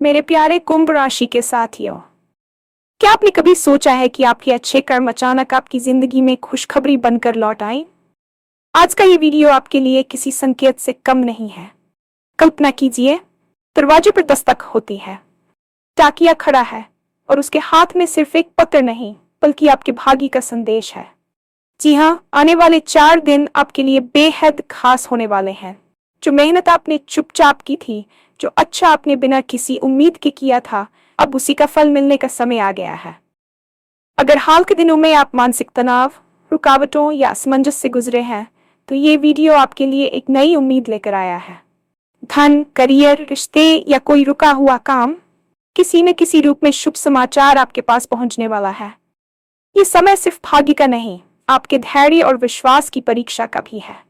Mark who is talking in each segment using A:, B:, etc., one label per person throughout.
A: मेरे प्यारे कुंभ राशि के साथियों, क्या आपने कभी सोचा है कि आपके अच्छे कर्म अचानक आपकी जिंदगी में खुशखबरी बनकर लौट आए? आज का ये वीडियो आपके लिए किसी संकेत से कम नहीं है। कल्पना कीजिए, दरवाजे पर दस्तक होती है, डाकिया खड़ा है और उसके हाथ में सिर्फ एक पत्र नहीं बल्कि आपके भाग्य का संदेश है। जी हाँ, आने वाले 4 दिन आपके लिए बेहद खास होने वाले हैं। जो मेहनत आपने चुपचाप की थी, जो अच्छा आपने बिना किसी उम्मीद के किया था, अब उसी का फल मिलने का समय आ गया है। अगर हाल के दिनों में आप मानसिक तनाव, रुकावटों या असमंजस से गुजरे हैं, तो ये वीडियो आपके लिए एक नई उम्मीद लेकर आया है। धन, करियर, रिश्ते या कोई रुका हुआ काम, किसी न किसी रूप में शुभ समाचार आपके पास पहुंचने वाला है। ये समय सिर्फ भाग्य का नहीं, आपके धैर्य और विश्वास की परीक्षा का भी है।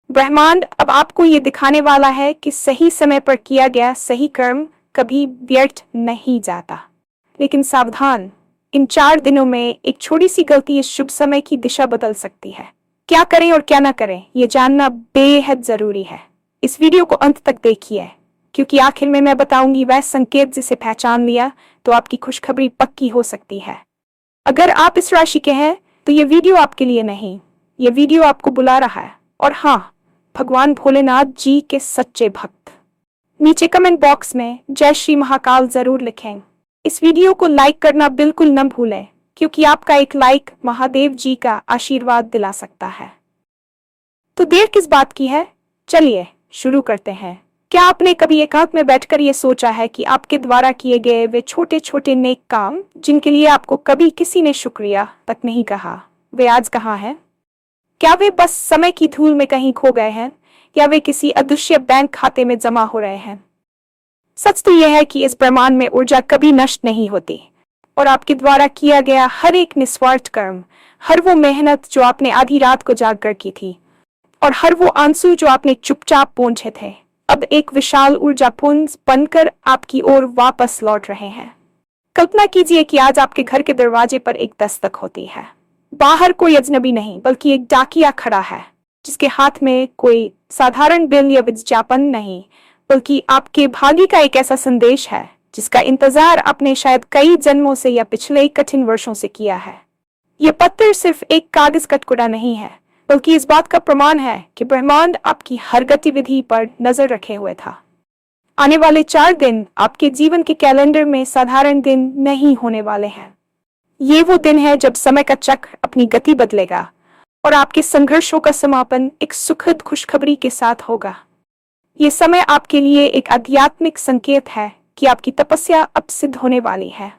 A: ब्रह्मांड अब आपको ये दिखाने वाला है कि सही समय पर किया गया सही कर्म कभी व्यर्थ नहीं जाता। लेकिन सावधान, इन 4 दिनों में एक छोटी सी गलती इस शुभ समय की दिशा बदल सकती है। क्या करें और क्या ना करें, ये जानना बेहद जरूरी है। इस वीडियो को अंत तक देखिए, क्योंकि आखिर में मैं बताऊंगी वह संकेत जिसे पहचान लिया तो आपकी खुशखबरी पक्की हो सकती है। अगर आप इस राशि के हैं तो ये वीडियो आपके लिए नहीं, ये वीडियो आपको बुला रहा है। और हाँ, भगवान भोलेनाथ जी के सच्चे भक्त नीचे कमेंट बॉक्स में जय श्री महाकाल जरूर लिखें। इस वीडियो को लाइक करना बिल्कुल न भूलें, क्योंकि आपका एक लाइक महादेव जी का आशीर्वाद दिला सकता है। तो देर किस बात की है, चलिए शुरू करते हैं। क्या आपने कभी एकांत में बैठकर ये सोचा है कि आपके द्वारा किए गए वे छोटे छोटे नेक काम, जिनके लिए आपको कभी किसी ने शुक्रिया तक नहीं कहा, वे आज कहाँ हैं? क्या वे बस समय की धूल में कहीं खो गए हैं, या वे किसी अदृश्य बैंक खाते में जमा हो रहे हैं? सच तो यह है कि इस ब्रह्मांड में ऊर्जा कभी नष्ट नहीं होती, और आपके द्वारा किया गया हर एक निस्वार्थ कर्म, हर वो मेहनत जो आपने आधी रात को जागकर की थी, और हर वो आंसू जो आपने चुपचाप पोंछे थे, अब एक विशाल ऊर्जा पुंज बनकर आपकी ओर वापस लौट रहे हैं। कल्पना कीजिए कि आज आपके घर के दरवाजे पर एक दस्तक होती है। बाहर कोई अजनबी नहीं बल्कि एक डाकिया खड़ा है, जिसके हाथ में कोई साधारण बिल या विज्ञापन नहीं, बल्कि आपके भाग्य का एक ऐसा संदेश है जिसका इंतजार आपने शायद कई जन्मों से या पिछले कठिन वर्षों से किया है। यह पत्र सिर्फ एक कागज का टुकड़ा नहीं है, बल्कि इस बात का प्रमाण है कि ब्रह्मांड आपकी हर गतिविधि पर नजर रखे हुए था। आने वाले 4 दिन आपके जीवन के कैलेंडर में साधारण दिन नहीं होने वाले हैं। ये वो दिन है जब समय का चक्र अपनी गति बदलेगा और आपके संघर्षों का समापन एक सुखद खुशखबरी के साथ होगा। ये समय आपके लिए एक आध्यात्मिक संकेत है कि आपकी तपस्या अब सिद्ध होने वाली है।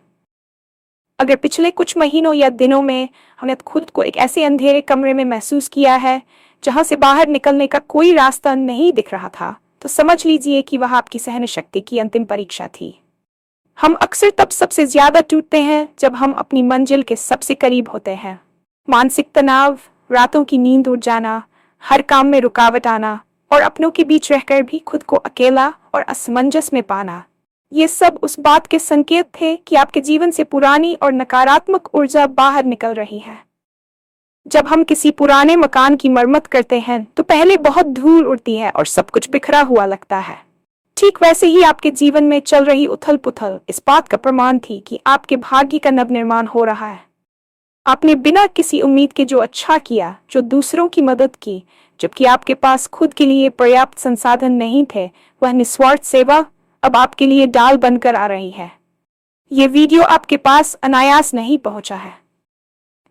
A: अगर पिछले कुछ महीनों या दिनों में हमने खुद को एक ऐसे अंधेरे कमरे में महसूस किया है जहां से बाहर निकलने का कोई रास्ता नहीं दिख रहा था, तो समझ लीजिए कि वह आपकी सहन शक्ति की अंतिम परीक्षा थी। हम अक्सर तब सबसे ज्यादा टूटते हैं जब हम अपनी मंजिल के सबसे करीब होते हैं। मानसिक तनाव, रातों की नींद उड़ जाना, हर काम में रुकावट आना और अपनों के बीच रहकर भी खुद को अकेला और असमंजस में पाना, ये सब उस बात के संकेत थे कि आपके जीवन से पुरानी और नकारात्मक ऊर्जा बाहर निकल रही है। जब हम किसी पुराने मकान की मरम्मत करते हैं तो पहले बहुत धूल उड़ती है और सब कुछ बिखरा हुआ लगता है। ठीक वैसे ही आपके जीवन में चल रही उथल पुथल इस बात का प्रमाण थी कि आपके भाग्य का नवनिर्माण हो रहा है। आपने बिना किसी उम्मीद के जो अच्छा किया, जो दूसरों की मदद की, जबकि आपके पास खुद के लिए पर्याप्त संसाधन नहीं थे, वह निस्वार्थ सेवा अब आपके लिए डाल बनकर आ रही है। ये वीडियो आपके पास अनायास नहीं पहुंचा है।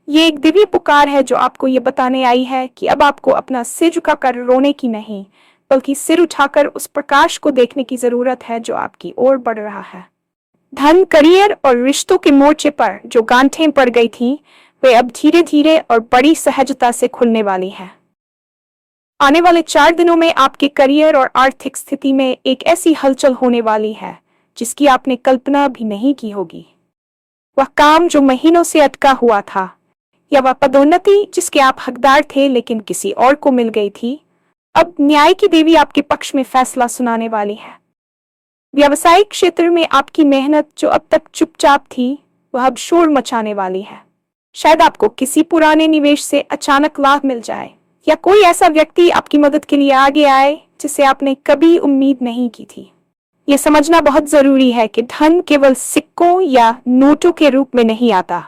A: ये एक दिव्य पुकार है जो आपको ये बताने आई है कि अब आपको अपना सिर झुकाकर रोने की नहीं, बल्कि सिर उठाकर उस प्रकाश को देखने की जरूरत है जो आपकी ओर बढ़ रहा है। धन, करियर और रिश्तों के मोर्चे पर जो गांठें पड़ गई थीं, वे अब धीरे धीरे और बड़ी सहजता से खुलने वाली है। आने वाले 4 दिनों में आपके करियर और आर्थिक स्थिति में एक ऐसी हलचल होने वाली है जिसकी आपने कल्पना भी नहीं की होगी। वह काम जो महीनों से अटका हुआ था, या वह पदोन्नति जिसके आप हकदार थे लेकिन किसी और को मिल गई थी, अब न्याय की देवी आपके पक्ष में फैसला सुनाने वाली है। व्यावसायिक क्षेत्र में आपकी मेहनत जो अब तक चुपचाप थी, वह अब शोर मचाने वाली है। शायद आपको किसी पुराने निवेश से अचानक लाभ मिल जाए, या कोई ऐसा व्यक्ति आपकी मदद के लिए आगे आए जिसे आपने कभी उम्मीद नहीं की थी। ये समझना बहुत जरूरी है कि धन केवल सिक्कों या नोटों के रूप में नहीं आता,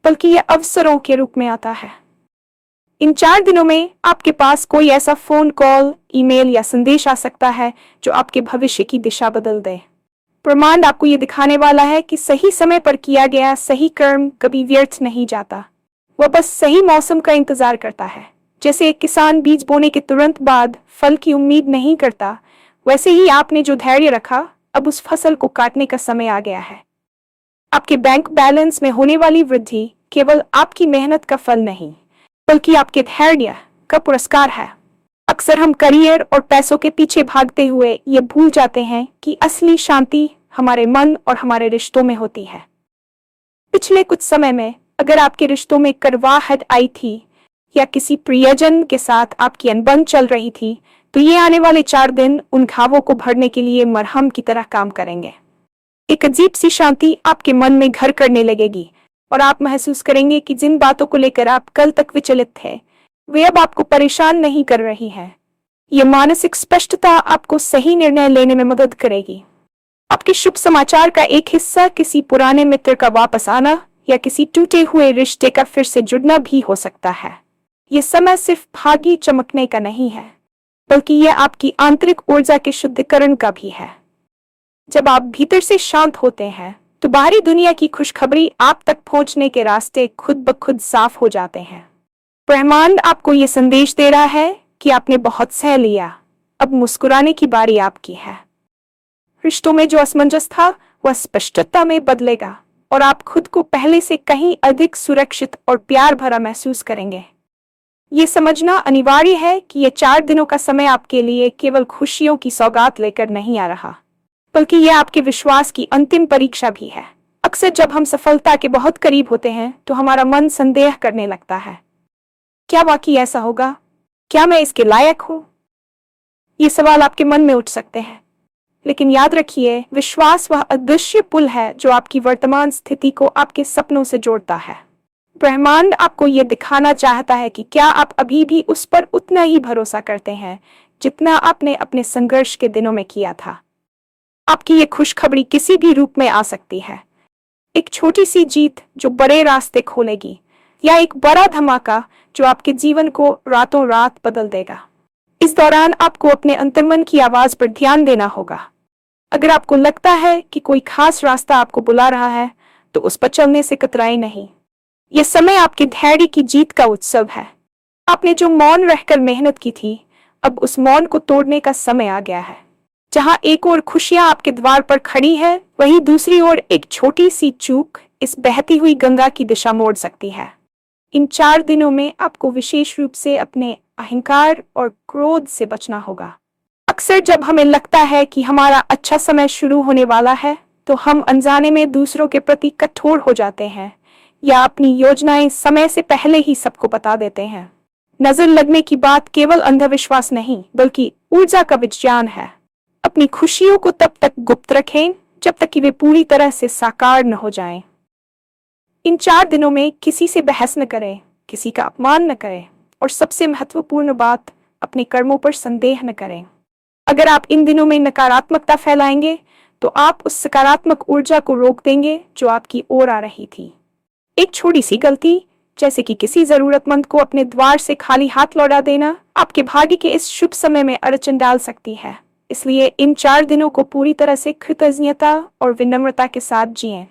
A: बल्कि यह अवसरों के रूप में आता है। इन 4 दिनों में आपके पास कोई ऐसा फोन कॉल, ईमेल या संदेश आ सकता है जो आपके भविष्य की दिशा बदल दे। ब्रह्मांड आपको ये दिखाने वाला है कि सही समय पर किया गया सही कर्म कभी व्यर्थ नहीं जाता। वह बस सही मौसम का इंतजार करता है। जैसे एक किसान बीज बोने के तुरंत बाद फल की उम्मीद नहीं करता, वैसे ही आपने जो धैर्य रखा, अब उस फसल को काटने का समय आ गया है। आपके बैंक बैलेंस में होने वाली वृद्धि केवल आपकी मेहनत का फल नहीं, बल्कि आपके धैर्य का पुरस्कार है। अक्सर हम करियर और पैसों के पीछे भागते हुए ये भूल जाते हैं कि असली शांति हमारे मन और हमारे रिश्तों में होती है। पिछले कुछ समय में अगर आपके रिश्तों में कड़वाहट आई थी या किसी प्रियजन के साथ आपकी अनबन चल रही थी, तो ये आने वाले 4 दिन उन घावों को भरने के लिए मरहम की तरह काम करेंगे। एक अजीब सी शांति आपके मन में घर करने लगेगी और आप महसूस करेंगे कि जिन बातों को लेकर आप कल तक विचलित थे, वे अब आपको परेशान नहीं कर रही हैं। ये मानसिक स्पष्टता आपको सही निर्णय लेने में मदद करेगी। आपके शुभ समाचार का एक हिस्सा किसी पुराने मित्र का वापस आना या किसी टूटे हुए रिश्ते का फिर से जुड़ना भी हो सकता है। ये समय सिर्फ भाग्य चमकने का नहीं है, बल्कि यह आपकी आंतरिक ऊर्जा के शुद्धिकरण का भी है। जब आप भीतर से शांत होते हैं, तो बाहरी दुनिया की खुशखबरी आप तक पहुंचने के रास्ते खुद ब खुद साफ हो जाते हैं। ब्रह्मांड आपको ये संदेश दे रहा है कि आपने बहुत सह लिया, अब मुस्कुराने की बारी आपकी है। रिश्तों में जो असमंजस था, वह स्पष्टता में बदलेगा और आप खुद को पहले से कहीं अधिक सुरक्षित और प्यार भरा महसूस करेंगे। ये समझना अनिवार्य है कि ये 4 दिनों का समय आपके लिए केवल खुशियों की सौगात लेकर नहीं आ रहा, बल्कि यह आपके विश्वास की अंतिम परीक्षा भी है। अक्सर जब हम सफलता के बहुत करीब होते हैं, तो हमारा मन संदेह करने लगता है, क्या वाकई ऐसा होगा? क्या मैं इसके लायक हूँ? ये सवाल आपके मन में उठ सकते हैं, लेकिन याद रखिए, विश्वास वह अदृश्य पुल है जो आपकी वर्तमान स्थिति को आपके सपनों से जोड़ता है। ब्रह्मांड आपको ये दिखाना चाहता है कि क्या आप अभी भी उस पर उतना ही भरोसा करते हैं जितना आपने अपने संघर्ष के दिनों में किया था। आपकी ये खुशखबरी किसी भी रूप में आ सकती है। एक छोटी सी जीत जो बड़े रास्ते खोलेगी, या एक बड़ा धमाका जो आपके जीवन को रातों रात बदल देगा। इस दौरान आपको अपने अंतर्मन की आवाज पर ध्यान देना होगा। अगर आपको लगता है कि कोई खास रास्ता आपको बुला रहा है, तो उस पर चलने से कतराएं नहीं। यह समय आपके धैर्य की जीत का उत्सव है। आपने जो मौन रहकर मेहनत की थी, अब उस मौन को तोड़ने का समय आ गया है। जहां एक ओर खुशियां आपके द्वार पर खड़ी है, वहीं दूसरी ओर एक छोटी सी चूक इस बहती हुई गंगा की दिशा मोड़ सकती है। इन 4 दिनों में आपको विशेष रूप से अपने अहंकार और क्रोध से बचना होगा। अक्सर जब हमें लगता है कि हमारा अच्छा समय शुरू होने वाला है, तो हम अनजाने में दूसरों के प्रति कठोर हो जाते हैं या अपनी योजनाएं समय से पहले ही सबको बता देते हैं। नजर लगने की बात केवल अंधविश्वास नहीं, बल्कि ऊर्जा का विज्ञान है। अपनी खुशियों को तब तक गुप्त रखें जब तक कि वे पूरी तरह से साकार न हो जाएं। इन 4 दिनों में किसी से बहस न करें, किसी का अपमान न करें, और सबसे महत्वपूर्ण बात, अपने कर्मों पर संदेह न करें। अगर आप इन दिनों में नकारात्मकता फैलाएंगे, तो आप उस सकारात्मक ऊर्जा को रोक देंगे जो आपकी ओर आ रही थी। एक छोटी सी गलती, जैसे कि किसी जरूरतमंद को अपने द्वार से खाली हाथ लौटा देना, आपके भाग्य के इस शुभ समय में अड़चन डाल सकती है। इसलिए इन 4 दिनों को पूरी तरह से कृतज्ञता और विनम्रता के साथ जिएं।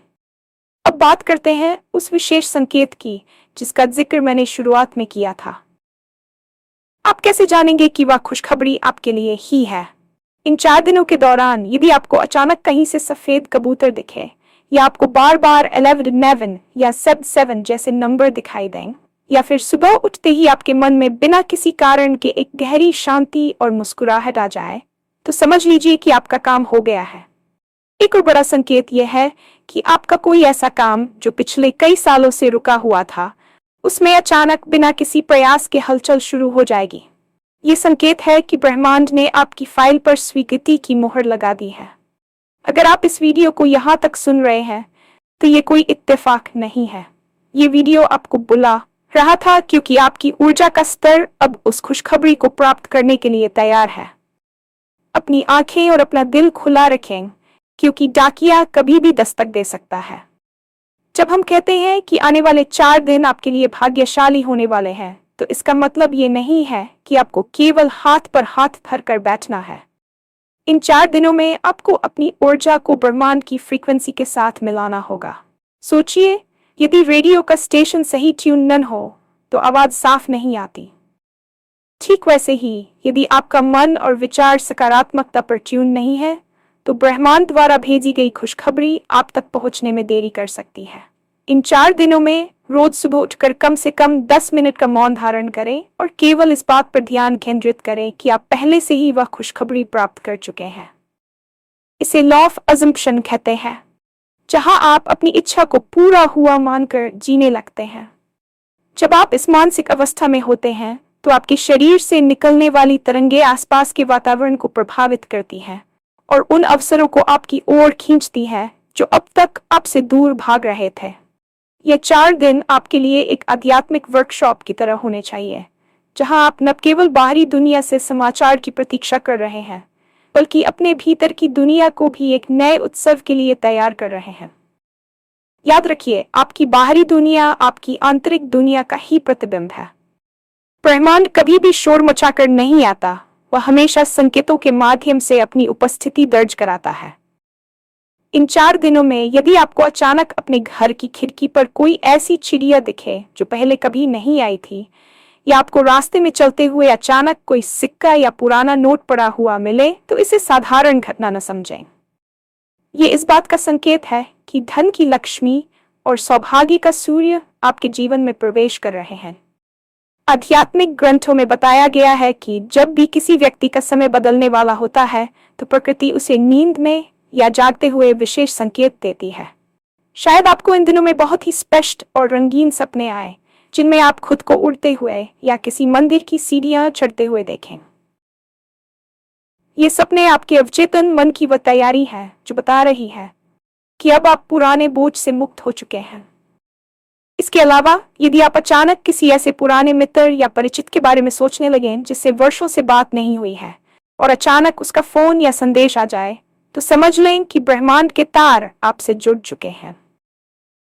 A: अब बात करते हैं उस विशेष संकेत की जिसका जिक्र मैंने शुरुआत में किया था। आप कैसे जानेंगे कि वह खुशखबरी आपके लिए ही है? इन 4 दिनों के दौरान यदि आपको अचानक कहीं से सफेद कबूतर दिखे, या आपको बार बार 11 या 7 जैसे नंबर दिखाई दें, या फिर सुबह उठते ही आपके मन में बिना किसी कारण के एक गहरी शांति और मुस्कुराहट आ जाए, तो समझ लीजिए कि आपका काम हो गया है। एक और बड़ा संकेत यह है कि आपका कोई ऐसा काम जो पिछले कई सालों से रुका हुआ था, उसमें अचानक बिना किसी प्रयास के हलचल शुरू हो जाएगी। ये संकेत है कि ब्रह्मांड ने आपकी फाइल पर स्वीकृति की मोहर लगा दी है। अगर आप इस वीडियो को यहाँ तक सुन रहे हैं, तो ये कोई इत्तेफाक नहीं है। ये वीडियो आपको बुला रहा था क्योंकि आपकी ऊर्जा का स्तर अब उस खुशखबरी को प्राप्त करने के लिए तैयार है। अपनी आंखें और अपना दिल खुला रखें, क्योंकि डाकिया कभी भी दस्तक दे सकता है। जब हम कहते हैं कि आने वाले 4 दिन आपके लिए भाग्यशाली होने वाले हैं, तो इसका मतलब ये नहीं है कि आपको केवल हाथ पर हाथ धरकर बैठना है। इन 4 दिनों में आपको अपनी ऊर्जा को ब्रह्मांड की फ्रीक्वेंसी के साथ मिलाना होगा। सोचिए, यदि रेडियो का स्टेशन सही ट्यून न हो तो आवाज साफ नहीं आती। ठीक वैसे ही, यदि आपका मन और विचार सकारात्मकता पर ट्यून नहीं है, तो ब्रह्मांड द्वारा भेजी गई खुशखबरी आप तक पहुंचने में देरी कर सकती है। इन 4 दिनों में रोज सुबह उठकर कम से कम 10 मिनट का मौन धारण करें और केवल इस बात पर ध्यान केंद्रित करें कि आप पहले से ही वह खुशखबरी प्राप्त कर चुके हैं। इसे लॉ ऑफ अजम्पशन कहते हैं, जहां आप अपनी इच्छा को पूरा हुआ मानकर जीने लगते हैं। जब आप इस मानसिक अवस्था में होते हैं, तो आपके शरीर से निकलने वाली तरंगें आसपास के वातावरण को प्रभावित करती हैं और उन अवसरों को आपकी ओर खींचती है जो अब तक आपसे दूर भाग रहे थे। ये 4 दिन आपके लिए एक आध्यात्मिक वर्कशॉप की तरह होने चाहिए, जहां आप न केवल बाहरी दुनिया से समाचार की प्रतीक्षा कर रहे हैं, बल्कि अपने भीतर की दुनिया को भी एक नए उत्सव के लिए तैयार कर रहे हैं। याद रखिए, आपकी बाहरी दुनिया आपकी आंतरिक दुनिया का ही प्रतिबिंब है। ब्रह्मांड कभी भी शोर मचाकर नहीं आता, वह हमेशा संकेतों के माध्यम से अपनी उपस्थिति दर्ज कराता है। इन 4 दिनों में यदि आपको अचानक अपने घर की खिड़की पर कोई ऐसी चिड़िया दिखे जो पहले कभी नहीं आई थी, या आपको रास्ते में चलते हुए अचानक कोई सिक्का या पुराना नोट पड़ा हुआ मिले, तो इसे साधारण घटना न समझें। ये इस बात का संकेत है कि धन की लक्ष्मी और सौभाग्य का सूर्य आपके जीवन में प्रवेश कर रहे हैं। आध्यात्मिक ग्रंथों में बताया गया है कि जब भी किसी व्यक्ति का समय बदलने वाला होता है, तो प्रकृति उसे नींद में या जागते हुए विशेष संकेत देती है। शायद आपको इन दिनों में बहुत ही स्पष्ट और रंगीन सपने आए, जिनमें आप खुद को उड़ते हुए या किसी मंदिर की सीढ़ियां चढ़ते हुए देखें। ये सपने आपके अवचेतन मन की वह तैयारी है जो बता रही है कि अब आप पुराने बोझ से मुक्त हो चुके हैं। इसके अलावा, यदि आप अचानक किसी ऐसे पुराने मित्र या परिचित के बारे में सोचने लगें जिससे वर्षों से बात नहीं हुई है, और अचानक उसका फोन या संदेश आ जाए, तो समझ लें कि ब्रह्मांड के तार आपसे जुड़ चुके हैं।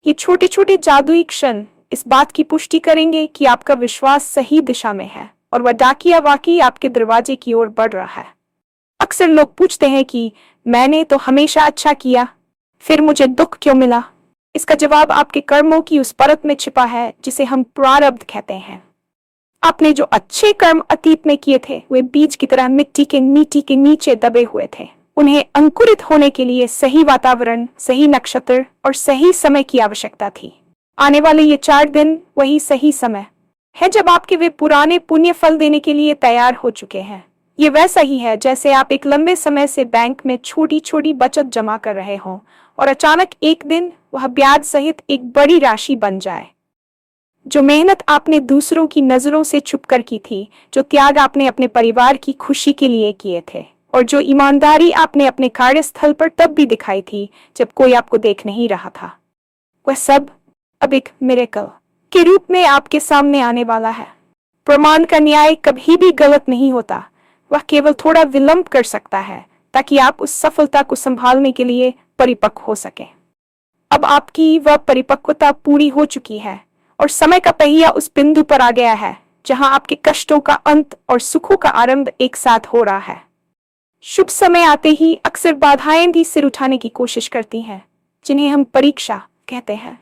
A: ये छोटे छोटे जादुई क्षण इस बात की पुष्टि करेंगे कि आपका विश्वास सही दिशा में है और वह डाकिया वाकई आपके दरवाजे की ओर बढ़ रहा है। अक्सर लोग पूछते हैं कि मैंने तो हमेशा अच्छा किया, फिर मुझे दुख क्यों मिला? इसका जवाब आपके कर्मों की उस परत में छिपा है जिसे हम प्रारब्ध कहते हैं। आपने जो अच्छे कर्म अतीत में किए थे, वे बीज की तरह मिट्टी के नीचे दबे हुए थे। उन्हें अंकुरित होने के लिए सही वातावरण, सही नक्षत्र और सही समय की आवश्यकता थी। आने वाले ये 4 दिन वही सही समय है जब आपके वे पुराने पुण्य फल देने के लिए तैयार हो चुके हैं। ये वैसा ही है जैसे आप एक लंबे समय से बैंक में छोटी छोटी बचत जमा कर रहे हों और अचानक एक दिन वह ब्याज सहित एक बड़ी राशि बन जाए। जो मेहनत आपने दूसरों की नजरों से छुपकर की थी, जो त्याग आपने अपने परिवार की खुशी के लिए किए थे, और जो ईमानदारी आपने अपने कार्यस्थल पर तब भी दिखाई थी जब कोई आपको देख नहीं रहा था, वह सब अब एक मिरेकल के रूप में आपके सामने आने वाला है। प्रमाण का न्याय कभी भी गलत नहीं होता, वह केवल थोड़ा विलंब कर सकता है ताकि आप उस सफलता को संभालने के लिए परिपक्व हो सके। अब आपकी वह परिपक्वता पूरी हो चुकी है और समय का पहिया उस बिंदु पर आ गया है जहां आपके कष्टों का अंत और सुखों का आरंभ एक साथ हो रहा है। शुभ समय आते ही अक्सर बाधाएं भी सिर उठाने की कोशिश करती हैं, जिन्हें हम परीक्षा कहते हैं।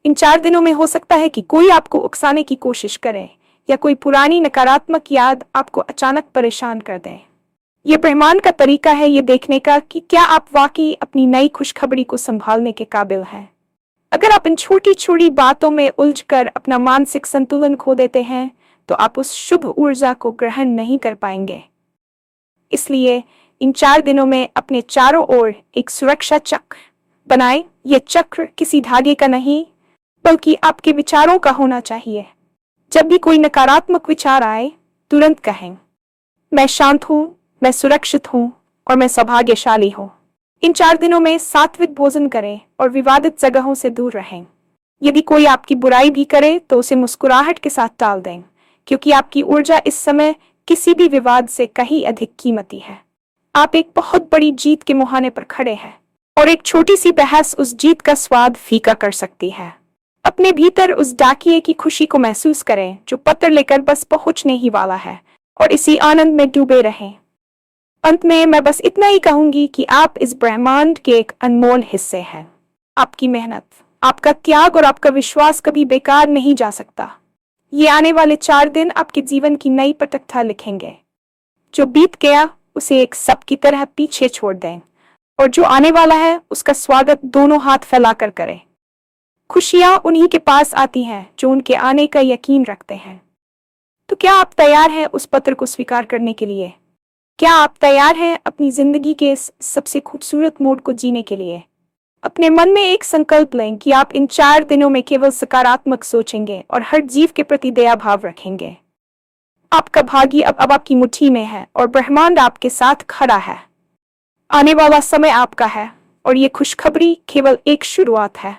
A: इन 4 दिनों में हो सकता है कि कोई आपको उकसाने की कोशिश करे या कोई पुरानी नकारात्मक याद आपको अचानक परेशान कर दे। ये ब्रह्मांड का तरीका है ये देखने का कि क्या आप वाकई अपनी नई खुशखबरी को संभालने के काबिल हैं। अगर आप इन छोटी छोटी बातों में उलझकर अपना मानसिक संतुलन खो देते हैं, तो आप उस शुभ ऊर्जा को ग्रहण नहीं कर पाएंगे। इसलिए इन 4 दिनों में अपने चारों ओर एक सुरक्षा चक्र बनाएं। यह चक्र किसी धागे का नहीं, बल्कि आपके विचारों का होना चाहिए। जब भी कोई नकारात्मक विचार आए, तुरंत कहें, मैं शांत हूँ, मैं सुरक्षित हूँ और मैं सौभाग्यशाली हूँ। इन 4 दिनों में सात्विक भोजन करें और विवादित जगहों से दूर रहें। यदि कोई आपकी बुराई भी करे तो उसे मुस्कुराहट के साथ टाल दें, क्योंकि आपकी ऊर्जा इस समय किसी भी विवाद से कहीं अधिक कीमती है। आप एक बहुत बड़ी जीत के मुहाने पर खड़े हैं और एक छोटी सी बहस उस जीत का स्वाद फीका कर सकती है। अपने भीतर उस डाकिये की खुशी को महसूस करें जो पत्र लेकर बस पहुंचने ही वाला है और इसी आनंद में डूबे रहें। अंत में मैं बस इतना ही कहूंगी कि आप इस ब्रह्मांड के एक अनमोल हिस्से हैं। आपकी मेहनत, आपका त्याग और आपका विश्वास कभी बेकार नहीं जा सकता। ये आने वाले 4 दिन आपके जीवन की नई पटकथा लिखेंगे। जो बीत गया उसे एक सब की तरह पीछे छोड़ दें और जो आने वाला है उसका स्वागत दोनों हाथ फैलाकर करें। खुशियां उन्हीं के पास आती हैं जो उनके आने का यकीन रखते हैं। तो क्या आप तैयार हैं उस पत्र को स्वीकार करने के लिए? क्या आप तैयार हैं अपनी जिंदगी के इस सबसे खूबसूरत मोड़ को जीने के लिए? अपने मन में एक संकल्प लें कि आप इन 4 दिनों में केवल सकारात्मक सोचेंगे और हर जीव के प्रति दया भाव रखेंगे। आपका भाग्य अब आपकी मुट्ठी में है और ब्रह्मांड आपके साथ खड़ा है। आने वाला समय आपका है और ये खुशखबरी केवल एक शुरुआत है।